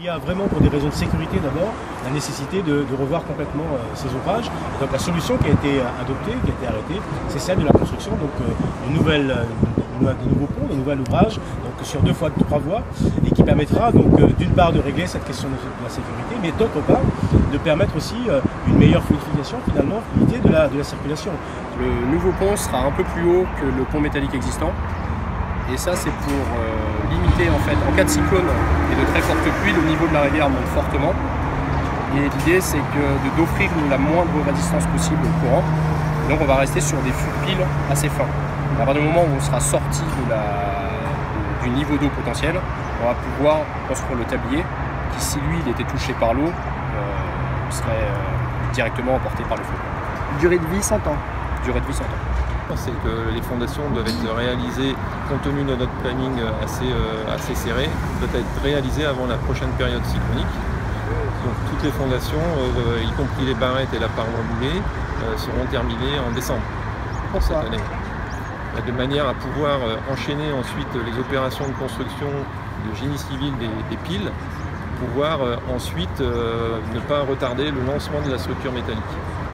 Il y a vraiment, pour des raisons de sécurité d'abord, la nécessité de revoir complètement ces ouvrages. Et donc la solution qui a été adoptée, qui a été arrêtée, c'est celle de la construction de nouveaux ponts, de nouveaux ouvrages, donc sur 2 fois 3 voies, et qui permettra donc d'une part de régler cette question de la sécurité, mais d'autre part de permettre aussi une meilleure fluidification, finalement, fluidité de la circulation. Le nouveau pont sera un peu plus haut que le pont métallique existant. Et ça, c'est pour limiter, en fait, en cas de cyclone et de très forte pluie, le niveau de la rivière monte fortement. Et l'idée, c'est d'offrir la moindre résistance possible au courant. Donc on va rester sur des fûts de piles assez fins. À partir du moment où on sera sorti du niveau d'eau potentiel, on va pouvoir construire le tablier qui, si lui, il était touché par l'eau, serait directement emporté par le feu. Durée de vie 100 ans. Durée de vie 100 ans. C'est que les fondations doivent être réalisées, compte tenu de notre planning assez serré, doivent être réalisées avant la prochaine période cyclonique. Donc toutes les fondations, y compris les barrettes et la paroi moulée, seront terminées en décembre cette année. De manière à pouvoir enchaîner ensuite les opérations de construction de génie civil des piles, pouvoir ensuite ne pas retarder le lancement de la structure métallique.